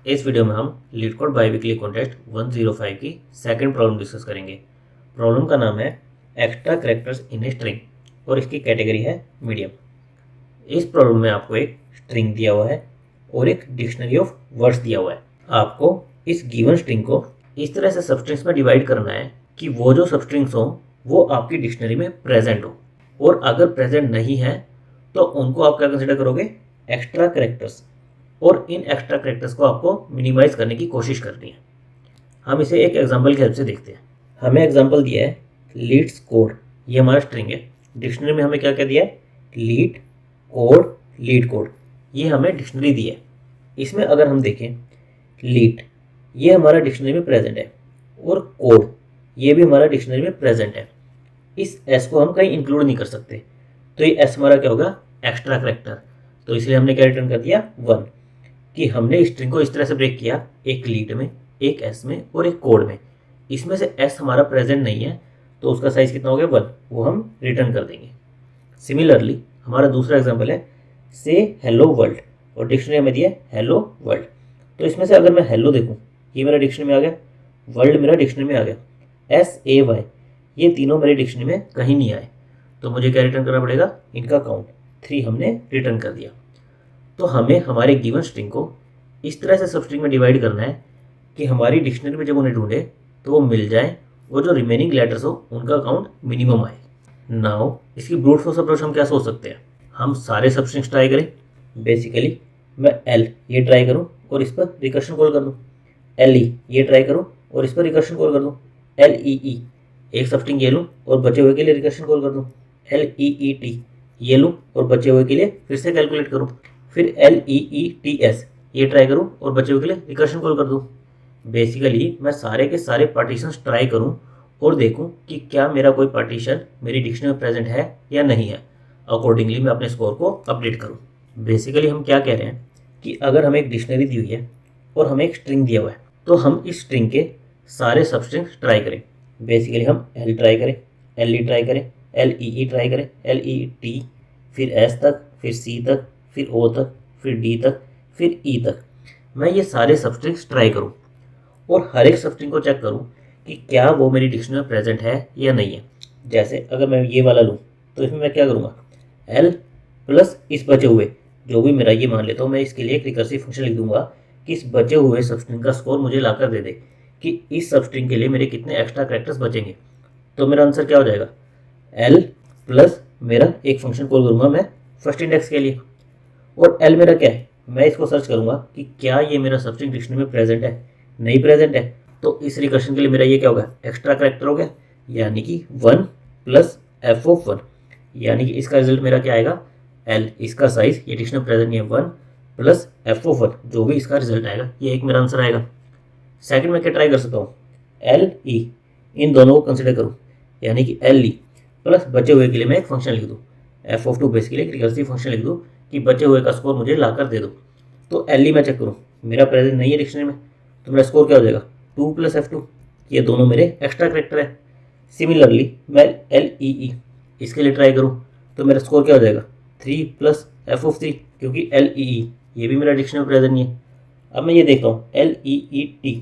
इस वीडियो में हम लीडकोड बाईवीकली कॉन्टेस्ट 105 की सेकंड प्रॉब्लम डिस्कस करेंगे। प्रॉब्लम का नाम है extra characters in a string और इसकी कैटेगरी है मीडियम। इस प्रॉब्लम में आपको एक स्ट्रिंग दिया हुआ है और एक डिक्शनरी ऑफ वर्ड्स दिया हुआ है। आपको इस गिवन स्ट्रिंग को इस तरह से सबस्ट्रिंग्स में डिवाइड करना है कि वो जो सबस्ट्रिंग्स हो वो आपकी डिक्शनरी में प्रेजेंट हो, और अगर प्रेजेंट नहीं है तो उनको आप क्या कंसिडर करोगे, एक्स्ट्रा कैरेक्टर्स, और इन एक्स्ट्रा कैरेक्टर्स को आपको मिनिमाइज करने की कोशिश करनी है। हम इसे एक एग्जांपल की हेल्प से देखते हैं। हमें एग्जांपल दिया है लीड्स कोड, ये हमारा स्ट्रिंग है। डिक्शनरी में हमें क्या क्या दिया है, लीड कोड, लीड कोड, ये हमें डिक्शनरी दी है। इसमें अगर हम देखें लीड, ये हमारा डिक्शनरी में प्रेजेंट है, और कोड ये भी हमारा डिक्शनरी में प्रेजेंट है। इस एस को हम कहीं इंक्लूड नहीं कर सकते, तो ये एस हमारा क्या होगा, एक्स्ट्रा कैरेक्टर। तो इसलिए हमने क्या रिटर्न कर दिया, 1, कि हमने स्ट्रिंग को इस तरह से ब्रेक किया, एक लीड में, एक एस में और एक कोड में। इसमें से एस हमारा प्रेजेंट नहीं है तो उसका साइज कितना हो गया, 1, वो हम रिटर्न कर देंगे। सिमिलरली हमारा दूसरा एग्जांपल है से हेलो वर्ल्ड, और डिक्शनरी में दिया हेलो वर्ल्ड। तो इसमें से अगर मैं हेलो देखूं, ये मेरा डिक्शनरी में आ गया, वर्ल्ड मेरा डिक्शनरी में आ गया, SAY ये तीनों मेरे डिक्शनरी में कहीं नहीं आए, तो मुझे क्या रिटर्न करना पड़ेगा, इनका काउंट 3 हमने रिटर्न कर दिया। तो हमें हमारे गिवन स्ट्रिंग को इस तरह से सब स्ट्रिंग में डिवाइड करना है कि हमारी डिक्शनरी में जब उन्हें ढूंढे तो वो मिल जाए, और जो रिमेनिंग लेटर्स हो उनका काउंट मिनिमम आए। नाउ इसकी ब्रूट फोर्स अप्रोच हम क्या सोच सकते हैं, हम सारे सब स्ट्रिंग्स ट्राई करें। बेसिकली मैं L ये ट्राई करूं और इस पर रिकर्शन कॉल कर दूं, LE ये ट्राई करूं और इस पर रिकर्शन कॉल कर दूं, LEE एक सब स्ट्रिंग ये लूं और बचे हुए के लिए रिकर्शन कॉल कर दूं, LEET ये लूं और बचे हुए के लिए फिर से कैलकुलेट करूं, फिर LEETS ये ट्राई करूं और बचे हुए के लिए रिकर्शन कॉल कर दूं। बेसिकली मैं सारे के सारे पार्टीशंस ट्राई करूं और देखूं कि क्या मेरा कोई पार्टीशन मेरी डिक्शनरी में प्रेजेंट है या नहीं है। अकॉर्डिंगली मैं अपने स्कोर को अपडेट करूं। बेसिकली हम क्या कह रहे हैं कि अगर हमें एक डिक्शनरी दी हुई है और हमें एक स्ट्रिंग दिया हुआ है, तो हम इस स्ट्रिंग के सारे सब स्ट्रिंग्स ट्राई करें। बेसिकली हम L ट्राई करें, LE ट्राई करें, LEE ट्राई करें, LET, फिर S तक, फिर C तक, फिर O तक, फिर D तक, फिर E तक। मैं ये सारे सब स्ट्रिंग्स ट्राई करूँ और हर एक सब स्ट्रिंग को चेक करूँ कि क्या वो मेरी डिक्शनरी में प्रेजेंट है या नहीं है। जैसे अगर मैं ये वाला लूँ तो इसमें मैं क्या करूँगा, L प्लस इस बचे हुए जो भी मेरा, ये मान लेता हूँ मैं, इसके लिए एक रिकर्सिव फंक्शन लिख दूंगा कि इस बचे हुए सब स्ट्रिंग का स्कोर मुझे लाकर दे दे कि इस सब स्ट्रिंग के लिए मेरे कितने एक्स्ट्रा कैरेक्टर्स बचेंगे। तो मेरा आंसर क्या हो जाएगा, L प्लस मेरा एक फंक्शन कॉल करूँगा मैं फर्स्ट इंडेक्स के लिए, और L मेरा क्या है, मैं इसको सर्च करूँगा कि क्या ये मेरा सब स्ट्रिंग डिक्शनरी में प्रेजेंट है, नहीं प्रेजेंट है, तो इस रिकर्शन के लिए मेरा ये क्या होगा, एक्स्ट्रा कैरेक्टर हो गया, यानी कि 1 प्लस f(1), यानी कि इसका रिजल्ट मेरा क्या आएगा, L, इसका साइज, ये डिक्शनरी प्रेजेंट नहीं है, 1 प्लस f(1), जो भी इसका रिजल्ट आएगा, ये एक मेरा आंसर आएगा। सेकंड में क्या ट्राई कर सकता हूँ, LE, इन दोनों को कंसिडर करूँ, यानी कि LE प्लस बचे हुए के लिए मैं एक फंक्शन लिख दूँ, f(2), बेसिकली एक रिकर्सिव फंक्शन लिख दूँ कि बचे हुए का स्कोर मुझे लाकर दे दो। तो LE मैं चेक करूँ, मेरा प्रेजेंट नहीं है डिक्शनरी में, तो मेरा स्कोर क्या हो जाएगा, 2 प्लस f2, ये दोनों मेरे एक्स्ट्रा कैरेक्टर है। सिमिलरली मैं LEE इसके लिए ट्राई करूँ तो मेरा स्कोर क्या हो जाएगा, 3 प्लस f(3), क्योंकि LEE ये भी मेरा डिक्शनरी में प्रेजेंट नहीं है। अब मैं ये देखता हूँ LEET,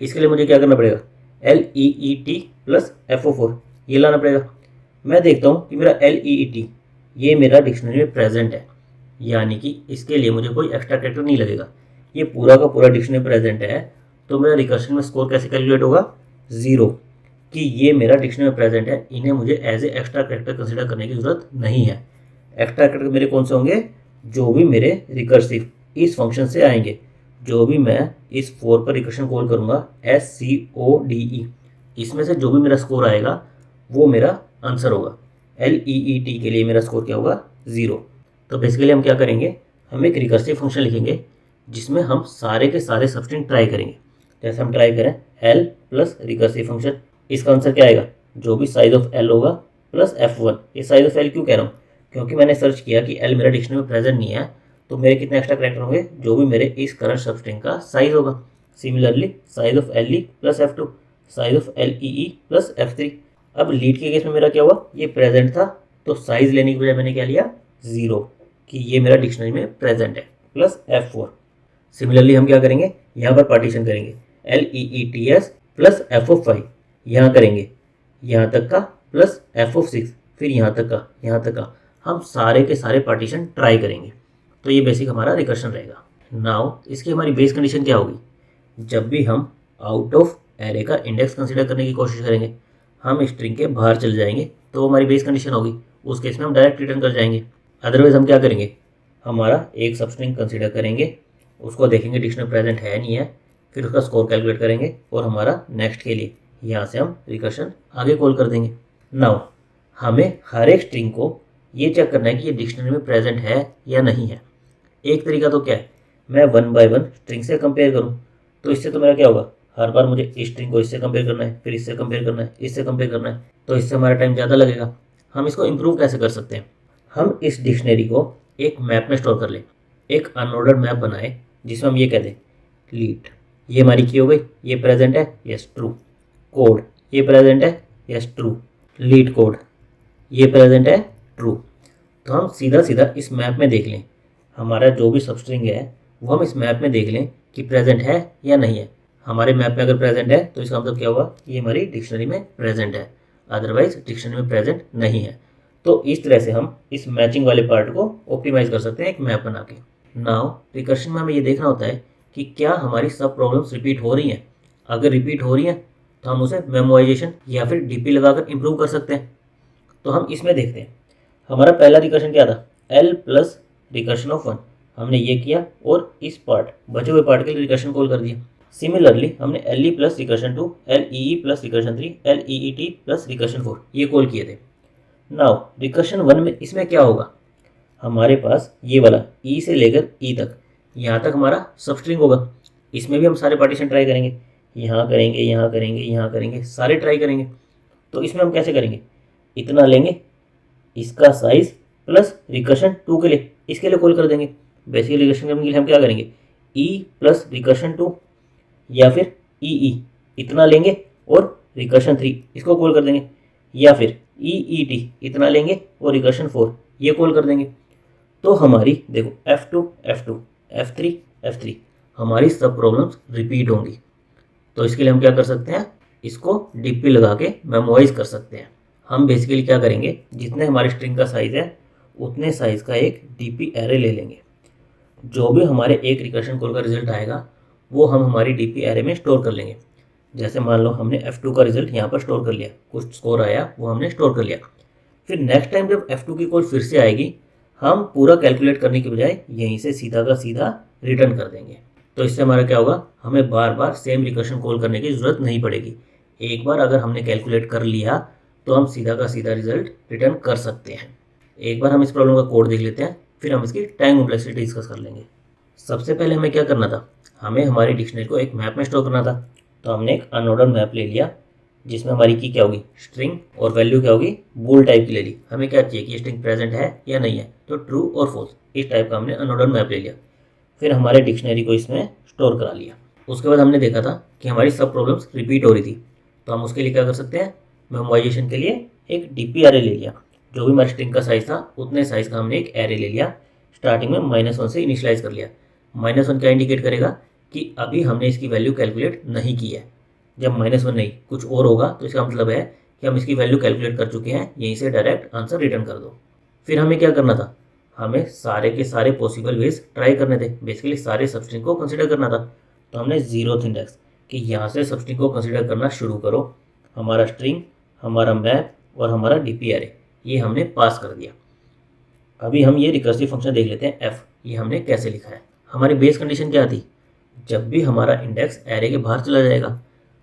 इसके लिए मुझे क्या करना पड़ेगा, LEET प्लस f(4), ये लाना पड़ेगा। मैं देखता हूँ कि मेरा LEET ये मेरा डिक्शनरी में प्रेजेंट है, यानी कि इसके लिए मुझे कोई एक्स्ट्रा कैरेक्टर नहीं लगेगा, ये पूरा का पूरा डिक्शनरी प्रेजेंट है। तो मेरा रिकर्शन में स्कोर कैसे कैलकुलेट होगा, 0, कि ये मेरा डिक्शनरी में प्रेजेंट है, इन्हें मुझे as a extra character consider करने की जरूरत नहीं है। एक्स्ट्रा कैरेक्टर मेरे कौन से होंगे, जो भी मेरे रिकर्सिव इस फंक्शन से आएंगे, जो भी मैं इस 4 पर रिकर्शन कॉल करूँगा, SCODE, इसमें से जो भी मेरा स्कोर आएगा वो मेरा आंसर होगा। LEET के लिए मेरा स्कोर क्या होगा, 0। तो बेसिकली हम क्या करेंगे, हम एक रिकर्सिव फंक्शन लिखेंगे जिसमें हम सारे के सारे सब स्ट्रिंग ट्राई करेंगे। जैसे हम ट्राई करें L प्लस रिकर्सिव फंक्शन, इसका आंसर क्या आएगा, जो भी साइज ऑफ L होगा प्लस f(1). ये साइज ऑफ L क्यों कह रहा हूँ, क्योंकि मैंने सर्च किया कि L मेरा डिक्शनरी में प्रेजेंट नहीं है, तो मेरे कितने एक्स्ट्रा कैरेक्टर होंगे, जो भी मेरे इस करंट सब स्ट्रिंग का साइज होगा। Similarly size of LE plus f2, size of LEE plus f3। अब लीड के केस में मेरा क्या हुआ, ये प्रेजेंट था, तो साइज लेने की बजाय मैंने क्या लिया, 0, कि ये मेरा डिक्शनरी में प्रेजेंट है, प्लस f4। सिमिलरली हम क्या करेंगे, यहाँ पर पार्टीशन करेंगे LEETS प्लस F(5) यहाँ करेंगे, यहाँ तक का प्लस F(6) फिर यहाँ तक का हम सारे के सारे पार्टीशन ट्राई करेंगे। तो ये बेसिक हमारा रिकर्शन रहेगा। नाउ इसकी हमारी बेस कंडीशन क्या होगी, जब भी हम आउट ऑफ एरे का इंडेक्स कंसीडर करने की कोशिश करेंगे, हम स्ट्रिंग के बाहर चले जाएंगे तो हमारी बेस कंडीशन होगी, उस केस में हम डायरेक्ट रिटर्न कर जाएंगे। अदरवाइज हम क्या करेंगे, हमारा एक सब स्ट्रिंग कंसीडर करेंगे, उसको देखेंगे डिक्शनरी प्रेजेंट है नहीं है, फिर उसका स्कोर कैलकुलेट करेंगे और हमारा नेक्स्ट के लिए यहाँ से हम रिकर्शन आगे कॉल कर देंगे। नाउ हमें हर एक स्ट्रिंग को ये चेक करना है कि ये डिक्शनरी में प्रेजेंट है या नहीं है। एक तरीका तो क्या है, मैं 1 बाय 1 स्ट्रिंग से कंपेयर करूँ, तो इससे तो मेरा क्या होगा, हर बार मुझे इस स्ट्रिंग को इससे कंपेयर करना है, फिर इससे कंपेयर करना है, इससे कंपेयर करना है, तो इससे हमारा टाइम ज़्यादा लगेगा। हम इसको इम्प्रूव कैसे कर सकते हैं, हम इस डिक्शनरी को एक मैप में स्टोर कर लें, एक अनऑर्डर्ड मैप बनाए जिसमें हम ये कह दें लीट, ये हमारी की हो गई, ये प्रेजेंट है, यस ट्रू। कोड, ये प्रेजेंट है, यस ट्रू। लीट कोड, ये प्रेजेंट है, ट्रू। तो हम सीधा सीधा इस मैप में देख लें, हमारा जो भी सबस्ट्रिंग है वो हम इस मैप में देख लें कि प्रेजेंट है या नहीं है। हमारे मैप में अगर प्रेजेंट है तो इसका मतलब क्या हुआ, ये हमारी डिक्शनरी में प्रेजेंट है, अदरवाइज डिक्शनरी में प्रेजेंट नहीं है। तो इस तरह से हम इस मैचिंग वाले पार्ट को ऑप्टिमाइज कर सकते हैं एक मैप बना के। नाउ रिकर्शन में हमें ये देखना होता है कि क्या हमारी सब प्रॉब्लम्स रिपीट हो रही हैं। अगर रिपीट हो रही हैं तो हम उसे मेमोराइजेशन या फिर डीपी लगाकर इंप्रूव कर सकते हैं। तो हम इसमें देखते हैं, हमारा पहला रिकर्शन क्या था, L प्लस रिकर्शन ऑफ 1, हमने ये किया और इस पार्ट बचे हुए पार्ट के लिए रिकर्शन कॉल कर दिया। सिमिलरली हमने LE plus recursion 2, LEE plus recursion 3, LEET plus recursion 4 ये कॉल किए थे। नाउ रिकर्शन 1 में इसमें क्या होगा, हमारे पास ये वाला E से लेकर E तक, यहाँ तक हमारा सबस्ट्रिंग होगा। इसमें भी हम सारे पार्टीशन ट्राई करेंगे, यहाँ करेंगे, यहाँ करेंगे, यहाँ करेंगे, सारे ट्राई करेंगे। तो इसमें हम कैसे करेंगे, इतना लेंगे, इसका साइज प्लस रिकर्शन 2 के लिए, इसके लिए कॉल कर देंगे। बेसिकली रिकर्शन करने के लिए हम क्या करेंगे, E प्लस रिकर्शन 2 या फिर EE इतना लेंगे और रिकर्शन 3 इसको कॉल कर देंगे, या फिर EET इतना लेंगे और रिकर्शन 4 ये कॉल कर देंगे। तो हमारी देखो F2 F2 F3 F3 हमारी सब प्रॉब्लम्स रिपीट होंगी। तो इसके लिए हम क्या कर सकते हैं, इसको डीपी लगा के मेमोराइज कर सकते हैं। हम बेसिकली क्या करेंगे, जितने हमारे स्ट्रिंग का साइज़ है उतने साइज़ का एक डीपी एरे ले लेंगे। जो भी हमारे एक रिकर्शन कॉल का रिजल्ट आएगा वो हम हमारी डीपी एरे में स्टोर कर लेंगे। जैसे मान लो हमने F2 का रिजल्ट यहाँ पर स्टोर कर लिया, कुछ स्कोर आया वो हमने स्टोर कर लिया। फिर नेक्स्ट टाइम जब F2 की कॉल फिर से आएगी, हम पूरा कैलकुलेट करने के बजाय यहीं से सीधा का सीधा रिटर्न कर देंगे। तो इससे हमारा क्या होगा, हमें बार बार सेम रिकर्शन कॉल करने की ज़रूरत नहीं पड़ेगी। एक बार अगर हमने कैलकुलेट कर लिया तो हम सीधा का सीधा रिजल्ट रिटर्न कर सकते हैं। एक बार हम इस प्रॉब्लम का कोड देख लेते हैं, फिर हम इसकी टाइम कॉम्प्लेक्सिटी डिस्कस कर लेंगे। सबसे पहले हमें क्या करना था, हमें हमारी डिक्शनरी को एक मैप में स्टोर करना था। तो हमने एक अनऑर्डर्ड मैप ले लिया जिसमें हमारी की क्या होगी, स्ट्रिंग, और वैल्यू क्या होगी, बूल टाइप की ले ली। हमें क्या चाहिए कि स्ट्रिंग प्रेजेंट है या नहीं है, तो ट्रू और फॉल्स इस टाइप का हमने अनऑर्डर्ड मैप ले लिया। फिर हमारे डिक्शनरी को इसमें स्टोर करा लिया। उसके बाद हमने देखा था कि हमारी सब प्रॉब्लम्स रिपीट हो रही थी, तो हम उसके लिए क्या कर सकते हैं, मेमोराइजेशन के लिए एक डीपी एरे ले लिया। जो भी हमारे स्ट्रिंग का साइज़ था उतने साइज़ का हमने एक एरे ले लिया। स्टार्टिंग में -1 से इनिशियलाइज कर लिया। -1 क्या इंडिकेट करेगा कि अभी हमने इसकी वैल्यू कैलकुलेट नहीं की है। जब -1 नहीं कुछ और होगा तो इसका मतलब है कि हम इसकी वैल्यू कैलकुलेट कर चुके हैं, यहीं से डायरेक्ट आंसर रिटर्न कर दो। फिर हमें क्या करना था, हमें सारे के सारे पॉसिबल वेज ट्राई करने थे। बेसिकली सारे सबस्ट्रिंग को कंसिडर करना था। तो हमने 0th इंडेक्स कि यहाँ से सबस्ट्रिंग को कंसिडर करना शुरू करो। हमारा स्ट्रिंग, हमारा मैप और हमारा डीपी एरे ये हमने पास कर दिया। अभी हम ये रिकर्सिव फंक्शन देख लेते हैं f, ये हमने कैसे लिखा है। हमारी बेस कंडीशन क्या थी, जब भी हमारा इंडेक्स एरे के बाहर चला जाएगा,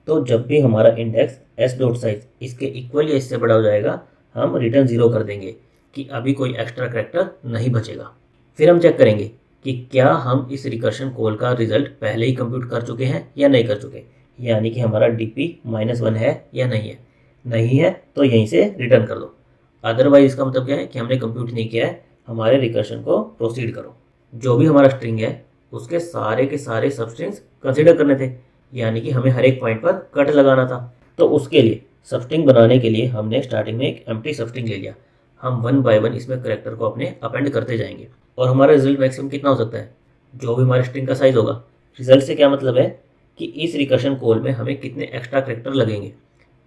तो जब भी हमारा इंडेक्स s डॉट साइज इसके इक्वल या इससे बड़ा हो जाएगा, हम रिटर्न 0 कर देंगे कि अभी कोई एक्स्ट्रा करैक्टर नहीं बचेगा। फिर हम चेक करेंगे कि क्या हम इस रिकर्शन कॉल का रिजल्ट पहले ही कंप्यूट कर चुके हैं या नहीं कर चुके, यानी कि हमारा डीपी -1 है या नहीं है। नहीं है तो यहीं से रिटर्न कर दो। अदरवाइज इसका मतलब क्या है कि हमने कंप्यूट नहीं किया है, हमारे रिकर्शन को प्रोसीड करो। जो भी हमारा स्ट्रिंग है उसके सारे के सारे सबस्ट्रिंग्स कंसिडर करने थे, यानी कि हमें हर एक पॉइंट पर कट लगाना था। तो उसके लिए सबस्ट्रिंग बनाने के लिए हमने स्टार्टिंग में एक एम्प्टी सबस्ट्रिंग ले लिया। हम 1 बाय 1 इसमें करैक्टर को अपने अपेंड करते जाएंगे और हमारा रिजल्ट मैक्सिमम कितना हो सकता है, जो भी हमारे स्ट्रिंग का साइज होगा। रिजल्ट से क्या मतलब है कि इस रिकर्शन कॉल में हमें कितने एक्स्ट्रा करेक्टर लगेंगे,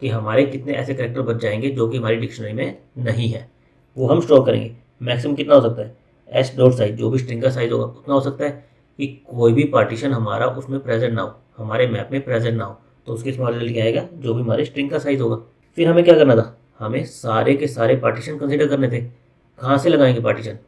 कि हमारे कितने ऐसे करेक्टर बच जाएंगे जो कि हमारी डिक्शनरी में नहीं है, वो हम स्टोर करेंगे। मैक्सिमम कितना हो सकता है, एस डॉट साइज, जो भी स्ट्रिंग का साइज होगा उतना हो सकता है कि कोई भी पार्टीशन हमारा उसमें प्रेजेंट ना हो, हमारे मैप में प्रेजेंट ना हो, तो उसके स्मॉल रिजल्ट क्या आएगा, जो भी हमारे स्ट्रिंग का साइज होगा। फिर हमें क्या करना था, हमें सारे के सारे पार्टीशन कंसिडर करने थे। कहाँ से लगाएंगे पार्टीशन,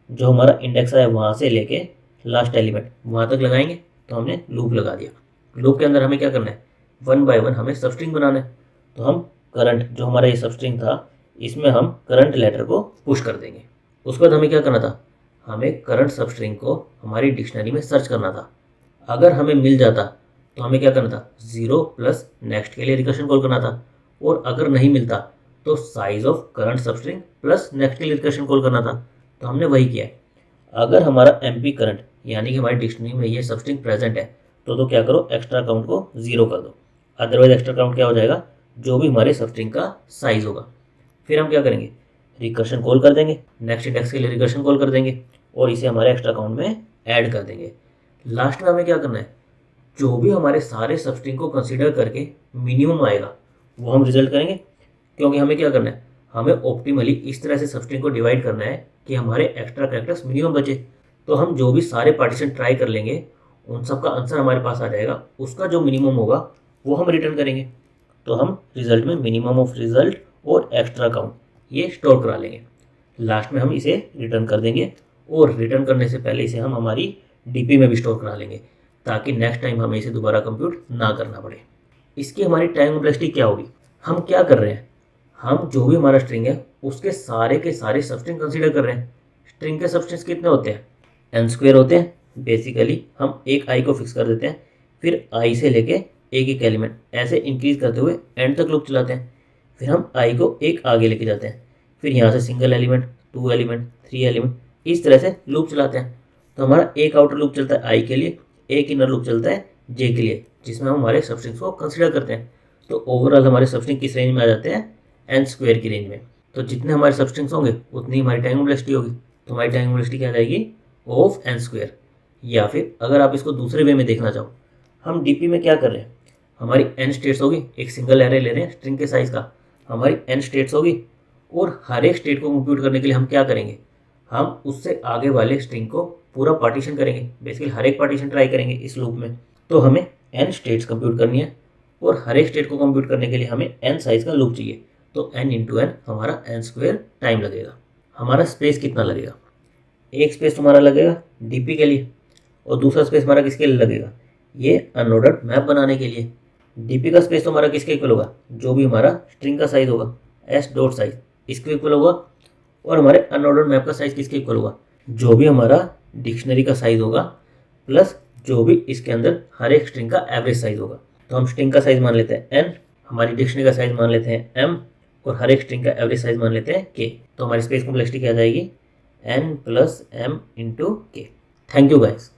जो हमारा इंडेक्स है वहाँ से लेके लास्ट एलिमेंट वहाँ तक लगाएंगे। तो हमने लूप लगा दिया। लूप के अंदर हमें क्या करना है, वन बाय वन हमें सबस्ट्रिंग बनाना है। तो हम करंट, जो हमारा ये सबस्ट्रिंग था, इसमें हम करंट लेटर को पुश कर देंगे। उसके बाद हमें क्या करना था, हमें करंट सबस्ट्रिंग को हमारी डिक्शनरी में सर्च करना था। अगर हमें मिल जाता तो हमें क्या करना था, 0 प्लस नेक्स्ट के लिए रिकर्शन कॉल करना था। और अगर नहीं मिलता तो size of current substring plus next के लिए रिकर्शन कॉल करना था। तो हमने वही किया है। अगर हमारा एमपी करंट यानी कि हमारी डिक्शनरी में ये सबस्ट्रिंग प्रेजेंट है तो क्या करो, एक्स्ट्रा काउंट को 0 कर दो। अदरवाइज एक्स्ट्रा काउंट क्या हो जाएगा, जो भी हमारे सबस्ट्रिंग का साइज होगा। फिर हम क्या करेंगे, रिकर्शन कॉल कर देंगे, नेक्स्ट इंडेक्स के लिए रिकर्शन कॉल कर देंगे और इसे हमारे एक्स्ट्रा काउंट में ऐड कर देंगे। लास्ट में हमें क्या करना है, जो भी हमारे सारे सबस्ट्रिंग को कंसीडर करके मिनिमम आएगा वो हम रिजल्ट करेंगे। क्योंकि हमें क्या करना है, हमें ऑप्टिमली इस तरह से सबस्ट्रिंग को डिवाइड करना है कि हमारे एक्स्ट्रा कैरेक्टर्स मिनिमम बचे। तो हम जो भी सारे पार्टीशन ट्राई कर लेंगे उन सब का आंसर हमारे पास आ जाएगा, उसका जो मिनिमम होगा वो हम रिटर्न करेंगे। तो हम रिजल्ट में मिनिमम ऑफ रिजल्ट और एक्स्ट्रा काउंट ये स्टोर करा लेंगे। लास्ट में हम इसे रिटर्न कर देंगे और रिटर्न करने से पहले इसे हम हमारी डीपी में भी स्टोर करा लेंगे ताकि नेक्स्ट टाइम हमें इसे दोबारा कंप्यूट ना करना पड़े। इसकी हमारी टाइम कॉम्प्लेक्सिटी क्या होगी, हम क्या कर रहे हैं, हम जो भी हमारा स्ट्रिंग है उसके सारे के सारे सबस्ट्रिंग कंसीडर कर रहे हैं। स्ट्रिंग के सबस्ट्रिंग्स कितने होते हैं, एन स्क्वायर होते हैं। बेसिकली हम एक आई को फिक्स कर देते हैं, फिर आई से लेके एक एक एलिमेंट ऐसे इंक्रीज करते हुए एंड तक लूप चलाते हैं। फिर हम आई को एक आगे लेके जाते हैं, फिर यहाँ से सिंगल एलिमेंट, 2 एलिमेंट, 3 एलिमेंट, इस तरह से लूप चलाते हैं। तो हमारा एक आउटर लूप चलता है आई के लिए, एक इनर लूप चलता है जे के लिए, जिसमें हम हमारे सबस्ट्रिंग्स को कंसिडर करते हैं। तो ओवरऑल हमारे सबस्ट्रिंग किस रेंज में आ जाते हैं, एन स्क्वायर की रेंज में। तो जितने हमारे सबस्ट्रिंग्स होंगे उतनी हमारी टाइम कॉम्प्लेक्सिटी होगी। तो हमारी टाइम कॉम्प्लेक्सिटी क्या आ जाएगी, ऑफ एन स्क्वायर। या फिर अगर आप इसको दूसरे वे में देखना चाहो, हम डीपी में क्या कर रहे हैं, हमारी एन स्टेट्स होगी, एक सिंगल एरे ले रहे हैं स्ट्रिंग के साइज का, हमारी एन स्टेट्स होगी और हर एक स्टेट को कंप्यूट करने के लिए हम क्या करेंगे, हम उससे आगे वाले स्ट्रिंग को पूरा पार्टीशन करेंगे। बेसिकली हर एक पार्टीशन ट्राई करेंगे इस लूप में। तो हमें एन स्टेट्स कंप्यूट करनी है और हर एक स्टेट को कंप्यूट करने के लिए हमें एन साइज का लूप चाहिए। तो एन इंटू एन हमारा एन स्क्वायर टाइम लगेगा। हमारा स्पेस कितना लगेगा, एक स्पेस हमारा लगेगा डीपी के लिए और दूसरा स्पेस हमारा किसके लिए लगेगा, ये अनऑर्डर्ड मैप बनाने के लिए। डीपी का स्पेस तो हमारा किसके इक्वल होगा, जो भी हमारा स्ट्रिंग का साइज होगा, एस डॉट साइज इसके इक्वल होगा। और हमारे अनऑर्डर्ड मैप का साइज किसके इक्वल होगा, जो भी हमारा डिक्शनरी का साइज होगा प्लस जो भी इसके अंदर हर एक स्ट्रिंग का एवरेज साइज होगा। तो हम स्ट्रिंग का साइज मान लेते हैं एन, हमारी डिक्शनरी का साइज मान लेते हैं एम और हर एक स्ट्रिंग का एवरेज साइज मान लेते हैं के। तो हमारी स्पेस कॉम्प्लेक्सिटी क्या आ जाएगी, एन प्लस एम इंटू के। Thank you guys.